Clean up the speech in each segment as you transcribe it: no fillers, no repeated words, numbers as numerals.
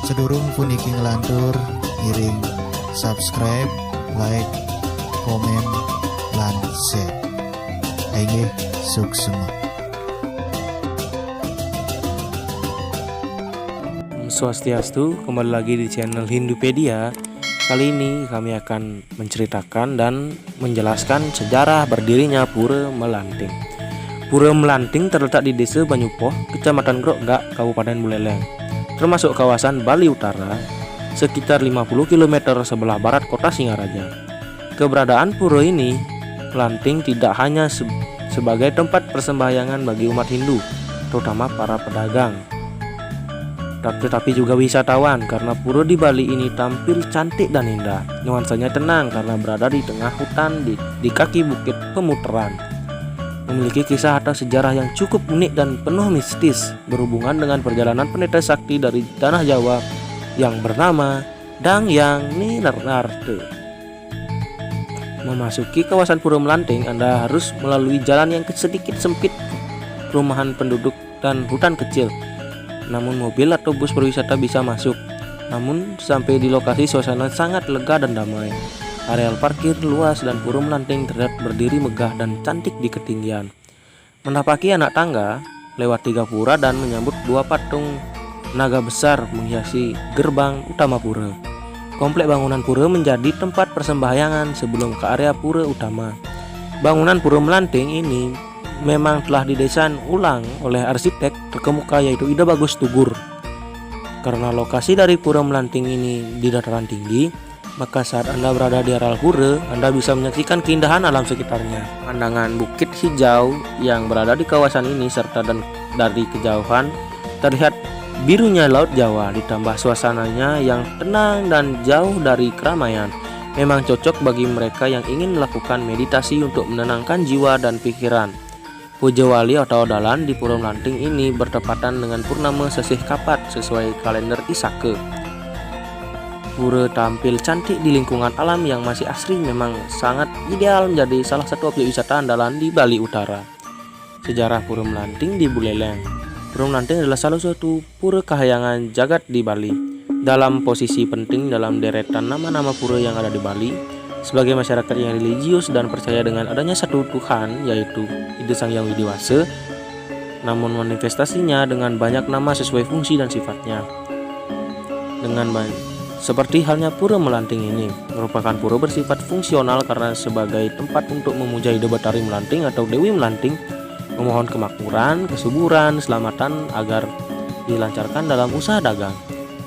Sedurung pun iki ngelantur ngiring subscribe, like, komen, lan share. Ayo sukses. Swastiastu, kembali lagi di channel Hindupedia. Kali ini kami akan menceritakan dan menjelaskan sejarah berdirinya Pura Melanting. Pura Melanting terletak di Desa Banyupoh, Kecamatan Grogak, Kabupaten Buleleng, termasuk kawasan Bali Utara, sekitar 50 km sebelah barat kota Singaraja. Keberadaan pura ini, Melanting, tidak hanya sebagai tempat persembahyangan bagi umat Hindu, terutama para pedagang, tetapi juga wisatawan, karena pura di Bali ini tampil cantik dan indah. Nuansanya tenang karena berada di tengah hutan di kaki bukit Pemuteran. Memiliki kisah atau sejarah yang cukup unik dan penuh mistis berhubungan dengan perjalanan pendeta sakti dari tanah Jawa yang bernama Danghyang Nirarte. Memasuki kawasan Pura Melanting, Anda harus melalui jalan yang sedikit sempit, perumahan penduduk dan hutan kecil. Namun mobil atau bus berwisata bisa masuk. Namun sampai di lokasi suasana sangat lega dan damai. Areal parkir luas dan Pura Melanting terlihat berdiri megah dan cantik di ketinggian. Mendapati anak tangga, lewat 3 pura dan menyambut 2 patung naga besar menghiasi gerbang utama pura. Komplek bangunan pura menjadi tempat persembahyangan sebelum ke area pura utama. Bangunan Pura Melanting ini memang telah didesain ulang oleh arsitek terkemuka yaitu Ida Bagus Tugur. Karena lokasi dari Pura Melanting ini di dataran tinggi, maka saat Anda berada di areal pura, Anda bisa menyaksikan keindahan alam sekitarnya. Pandangan bukit hijau yang berada di kawasan ini serta dari kejauhan terlihat birunya Laut Jawa, ditambah suasananya yang tenang dan jauh dari keramaian. Memang cocok bagi mereka yang ingin melakukan meditasi untuk menenangkan jiwa dan pikiran. Puja Wali atau Dalan di Pura Melanting ini bertepatan dengan purnama sesih kapat sesuai kalender Isake. Pura tampil cantik di lingkungan alam yang masih asri, memang sangat ideal menjadi salah satu objek wisata andalan di Bali Utara. Sejarah Pura Melanting di Buleleng. Pura Melanting adalah salah satu pura kahyangan jagat di Bali, dalam posisi penting dalam deretan nama-nama pura yang ada di Bali. Sebagai masyarakat yang religius dan percaya dengan adanya satu Tuhan, yaitu Ida Sang Hyang Widiwasa, namun manifestasinya dengan banyak nama sesuai fungsi dan sifatnya. Seperti halnya Pura Melanting ini merupakan pura bersifat fungsional karena sebagai tempat untuk memuja Ida Batari Melanting atau Dewi Melanting, memohon kemakmuran, kesuburan, keselamatan agar dilancarkan dalam usaha dagang.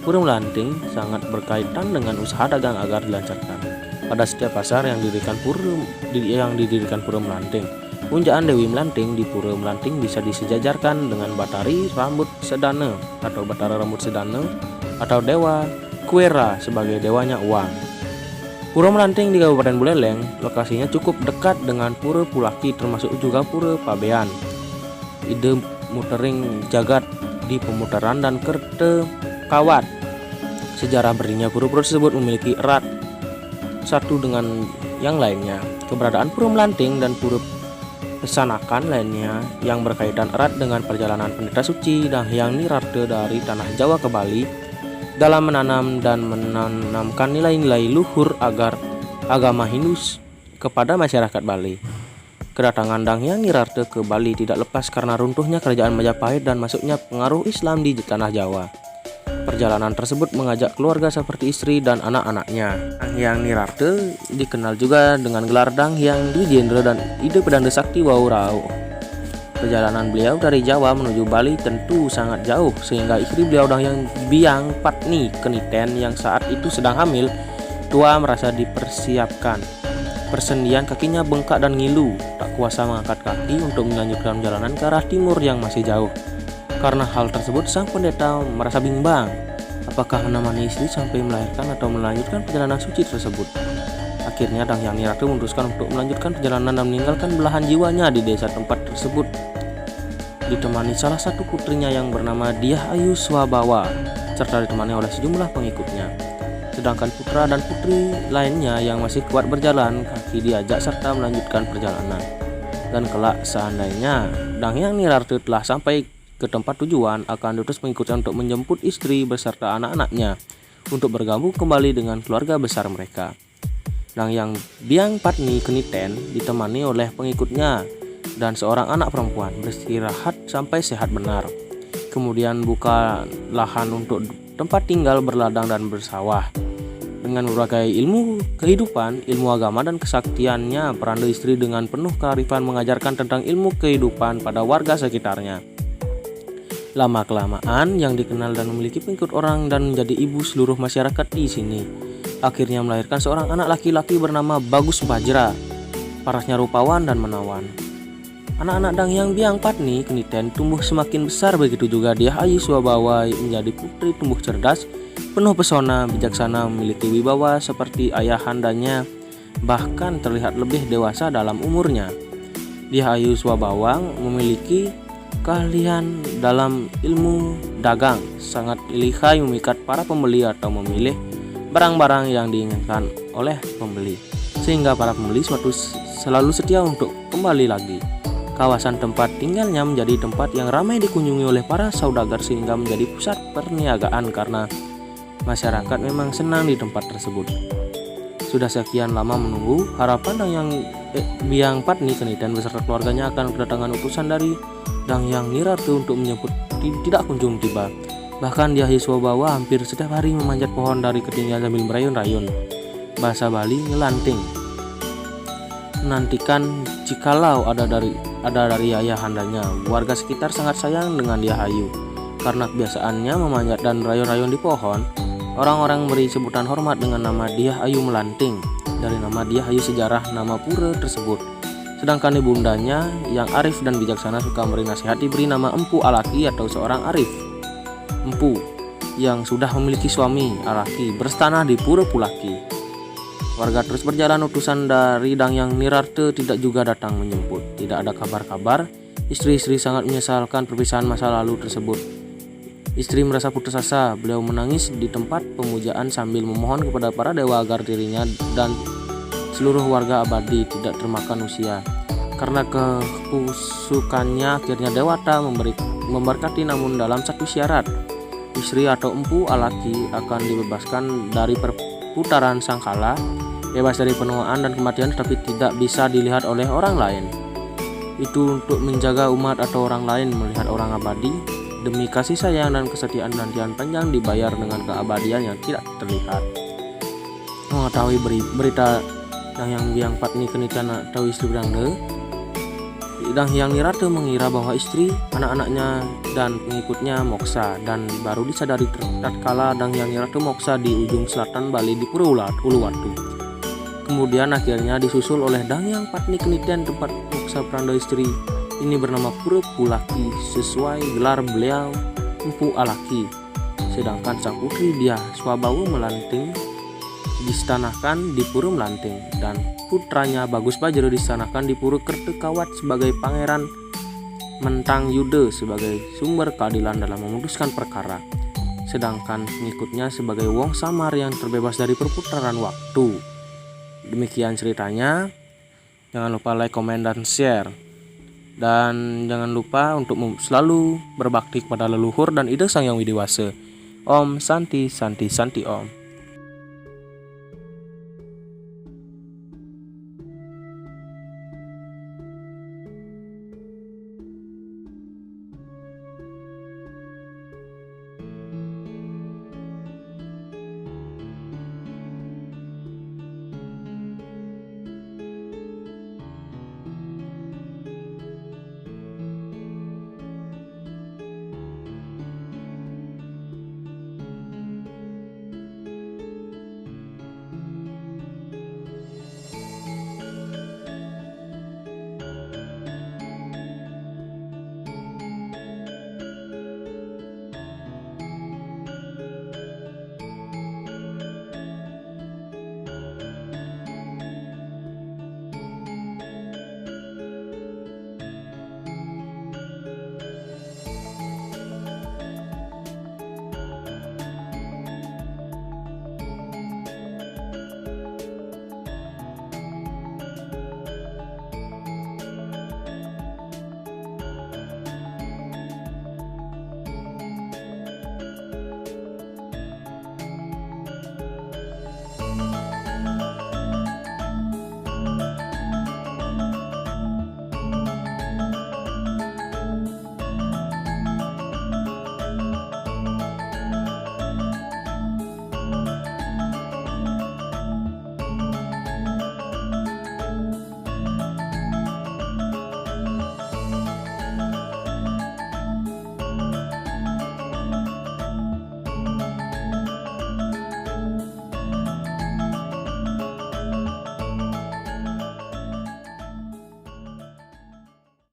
Pura Melanting sangat berkaitan dengan usaha dagang agar dilancarkan. Pada setiap pasar yang didirikan Pura Melanting, punjaan Dewi Melanting di Pura Melanting bisa disejajarkan dengan Batari Rambut Sedana atau Batara Rambut Sedana atau Dewa Kuera sebagai dewanya uang. Pura Melanting di Kabupaten Buleleng lokasinya cukup dekat dengan Pura Pulaki, termasuk juga Pura Pabean, Ide Mutering Jagat di Pemuteran dan Kerte Kawat. Sejarah berdirinya pura-pura tersebut memiliki erat satu dengan yang lainnya. Keberadaan Pura Melanting dan pura pesanakan lainnya yang berkaitan erat dengan perjalanan pendeta suci Danghyang Nirarte dari tanah Jawa ke Bali dalam menanam dan menanamkan nilai-nilai luhur agar agama Hindu kepada masyarakat Bali. Kedatangan Danghyang Nirarte ke Bali tidak lepas karena runtuhnya kerajaan Majapahit dan masuknya pengaruh Islam di tanah Jawa. Perjalanan tersebut mengajak keluarga seperti istri dan anak-anaknya. Danghyang Nirarte dikenal juga dengan gelar Danghyang Dwijendra dan Ide Pedanda Sakti Waurau. Perjalanan beliau dari Jawa menuju Bali tentu sangat jauh, sehingga istri beliau Danghyang Biang Patni Keniten yang saat itu sedang hamil tua merasa dipersiapkan. Persendian kakinya bengkak dan ngilu, tak kuasa mengangkat kaki untuk melanjutkan perjalanan ke arah timur yang masih jauh. Karena hal tersebut, sang pendeta merasa bimbang apakah menemani istri sampai melahirkan atau melanjutkan perjalanan suci tersebut. Akhirnya Danghyang Nirarte memutuskan untuk melanjutkan perjalanan dan meninggalkan belahan jiwanya di desa tempat tersebut, ditemani salah satu putrinya yang bernama Diah Ayu Swabawa, serta ditemani oleh sejumlah pengikutnya. Sedangkan putra dan putri lainnya yang masih kuat berjalan kaki diajak serta melanjutkan perjalanan. Dan kelak seandainya Danghyang Nirarte telah sampai ke tempat tujuan, akan diutus pengikutnya untuk menjemput istri beserta anak-anaknya untuk bergabung kembali dengan keluarga besar mereka. Dan yang Biang Patni Keniten ditemani oleh pengikutnya dan seorang anak perempuan beristirahat sampai sehat benar. Kemudian buka lahan untuk tempat tinggal, berladang dan bersawah. Dengan berbagai ilmu kehidupan, ilmu agama dan kesaktiannya, Pranda istri dengan penuh kearifan mengajarkan tentang ilmu kehidupan pada warga sekitarnya. Lama-kelamaan yang dikenal dan memiliki pengikut orang dan menjadi ibu seluruh masyarakat di sini. Akhirnya melahirkan seorang anak laki-laki bernama Bagus Bajra. Parasnya rupawan dan menawan. Anak-anak Dangyang Biang Patni Keniten tumbuh semakin besar, begitu juga Dyah Ayu Swabawai menjadi putri tumbuh cerdas, penuh pesona, bijaksana, memiliki wibawa seperti ayahandanya, bahkan terlihat lebih dewasa dalam umurnya. Dyah Ayu Swabawang memiliki keahlian dalam ilmu dagang, sangat lihai memikat para pembeli atau memilih barang-barang yang diinginkan oleh pembeli, sehingga para pembeli selalu setia untuk kembali lagi. Kawasan tempat tinggalnya menjadi tempat yang ramai dikunjungi oleh para saudagar sehingga menjadi pusat perniagaan karena masyarakat memang senang di tempat tersebut. Sudah sekian lama menunggu, harapan Dangyang Biang Patni Keniten beserta keluarganya akan kedatangan utusan dari Dangyang Nirarte untuk menyebut tidak kunjung tiba. Bahkan Dyah Ayu Swabawai hampir setiap hari memanjat pohon dari ketinggian sambil merayun-rayun. Bahasa Bali ngelanting, menantikan jikalau ada dari ayahandanya. Warga sekitar sangat sayang dengan Dyah Ayu. Karena kebiasaannya memanjat dan rayun-rayun di pohon, orang-orang beri sebutan hormat dengan nama Dyah Ayu Melanting, dari nama Dyah Ayu sejarah nama pura tersebut. Sedangkan ibundanya yang arif dan bijaksana suka memberi nasihat diberi nama Empu Alaki atau seorang arif. Empu yang sudah memiliki suami Alaki bertanah di Pura Pulaki. Warga terus berjalan, utusan dari Dangyang Nirarte tidak juga datang menjemput. Tidak ada kabar-kabar. Istri-istri sangat menyesalkan perpisahan masa lalu tersebut. Istri merasa putus asa. Beliau menangis di tempat pemujaan sambil memohon kepada para dewa agar dirinya dan seluruh warga abadi tidak termakan usia. Karena kekusukannya, akhirnya Dewata memberkati, namun dalam satu syarat. Istri atau Empu Alaki akan dibebaskan dari perputaran sangkala, bebas dari penuaan dan kematian, tetapi tidak bisa dilihat oleh orang lain. Itu untuk menjaga umat atau orang lain melihat orang abadi. Demi kasih sayang dan kesetiaan nantian panjang dibayar dengan keabadian yang tidak terlihat. Mengetahui berita Dangyang Biang Patni Keniten atau istri Brangde, Dangyang Nirarte mengira bahwa istri, anak-anaknya dan pengikutnya moksa, dan baru disadari tatkala Dangyang Nirarte moksa di ujung selatan Bali di Pura Uluwatu. Kemudian akhirnya disusul oleh Dangyang Patni Keniten tempat moksa Pranda istri ini bernama Pura Pulaki sesuai gelar beliau Empu Alaki. Sedangkan sang putri Dyah Swabawai Melanting distanahkan di Pura Melanting dan putranya Bagus Bajra distanahkan di Pura Kertekawat sebagai pangeran Mentang Yuda sebagai sumber keadilan dalam memutuskan perkara. Sedangkan pengikutnya sebagai Wong Samar yang terbebas dari perputaran waktu. Demikian ceritanya. Jangan lupa like, komen, dan share. Dan jangan lupa untuk selalu berbakti kepada leluhur dan ide Sang Hyang Widi Wasa. Om Santi Santi Santi Om.